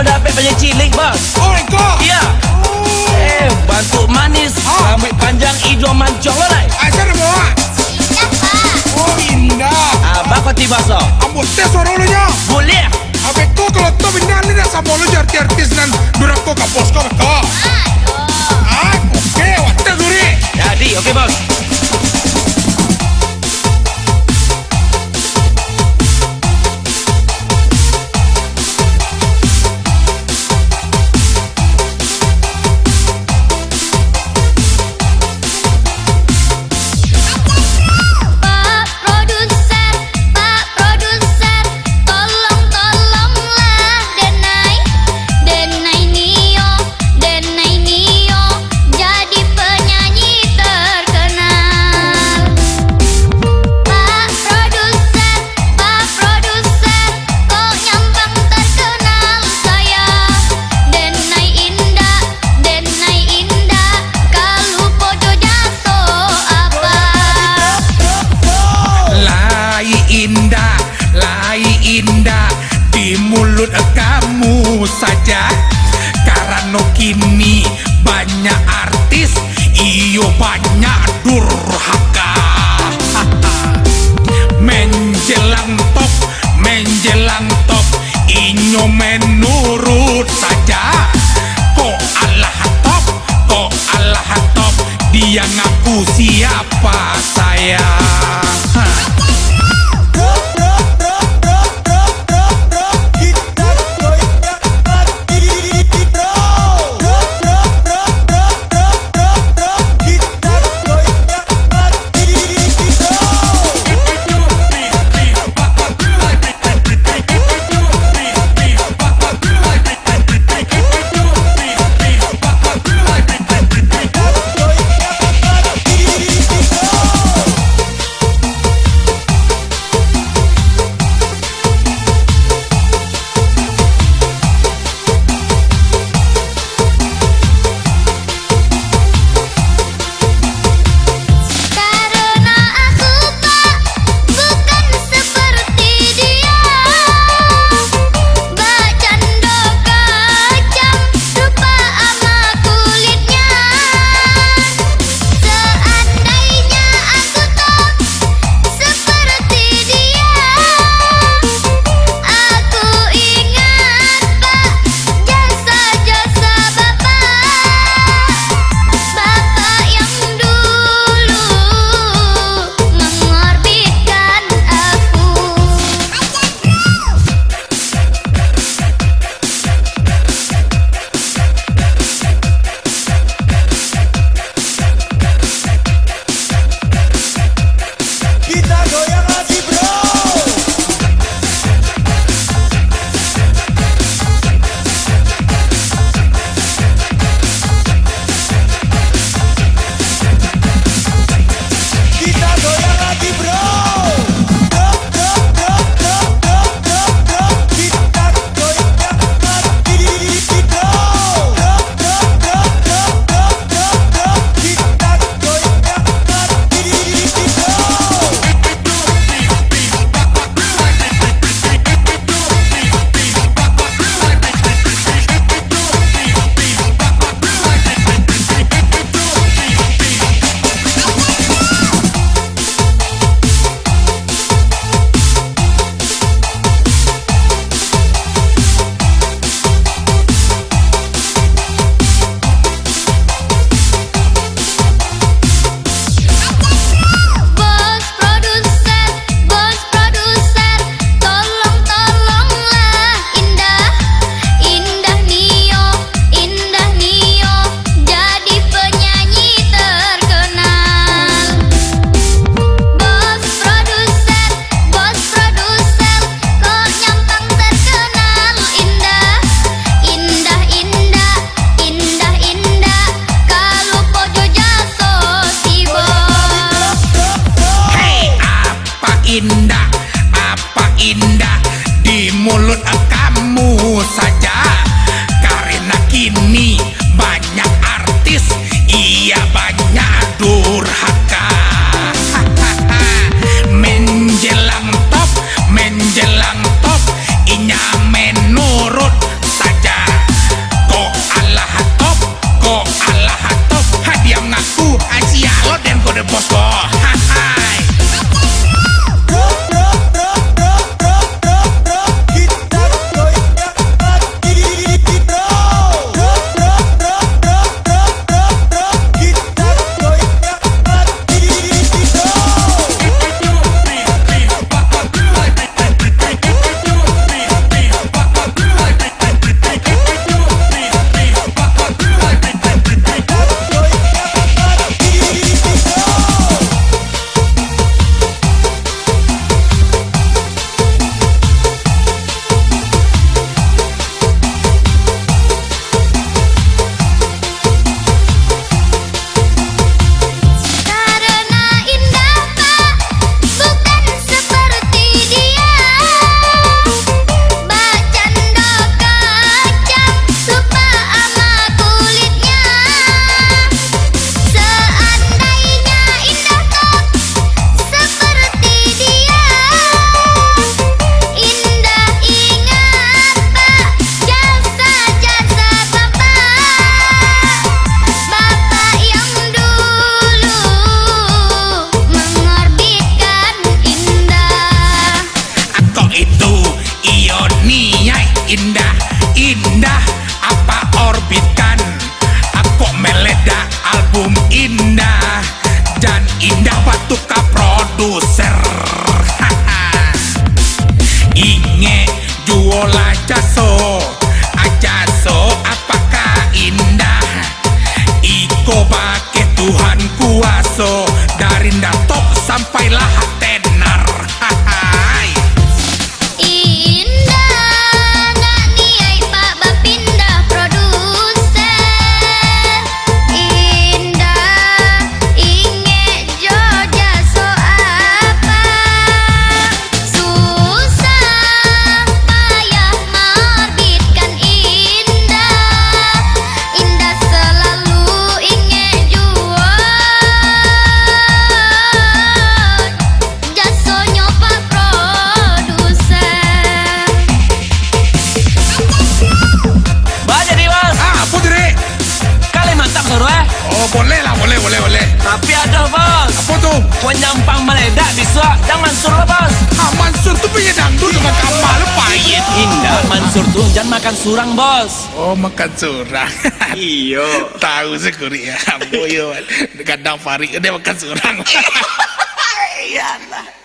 mendapat banyak cilik bos. Oh engkau? Iya. Bantuk manis, rambut panjang, hidung mancong lo lai. Asal bawa? Indah pak. Oh indah. Abang kau tiba so. Ambo tes suara lu nya. Boleh. Abe ko kalau to bindan ni dah sama lu artis nan durak ko kapos ko ko. Aduh. Oke, watte duri. Jadi, oke bos. Pak produser, tolonglah Denai Nio jadi penyanyi terkenal. Pak produser, kok nyampang terkenal saya. Denai indah, kalau podo jaso apa? Lai indah di mulut kamu saja. Karena kini banyak artis, iyo banyak durhaka. Menjelang top, inyo menurut saja. Kok Allah top, dia ngaku siapa saya. Karena aku pak bukan seperti dia. Bacando kacang rupa ama kulitnya. Seandainya aku tak seperti dia, aku ingat pak jasa-jasa bapak yang dulu mengorbitkan aku. Kita goyang lagi bro. Kita goyang lagi bro. Kita goyang lagi bro. Kita goyang lagi bro. Bos produser, tolonglah Indah Nio jadi penyanyi terkenal. Bos produser, kok nyampang terkenal. Indah, kalau podo jaso si bos. Hei, apa indah di mulut kamu saja. Karena kini banyak artis, iya banyak durhaka. Menjelang top, inya menurut saja. Niai indah, indah apa orbitkan. Aku meledak album indah dan indah batu ka produser. Inge juola jaso, ajaso apakah indah. Iko pakai Tuhan kuaso dari top sampailah tenar. Indah nak niai pak bapindah produser. Indah inge joja so apa. Susah payah mengorbitkan indah. Indah selalu inge jual jasonyo pak produser. Bah jadi bos. Apa tuh Dek? Kali mantap suruh Oh boleh lah, boleh. Tapi ada bos. Apa tuh? Penyampang meledak bisa. Jangan suruh bos. Mansur tuh punya dangdut dengan kapal pahit. Indah Mansur tuh jangan makan surang bos. Oh makan surang. Iyo. Tahu sekuri ya. Boyo. Kadang Farid dia makan surang. Iyalah.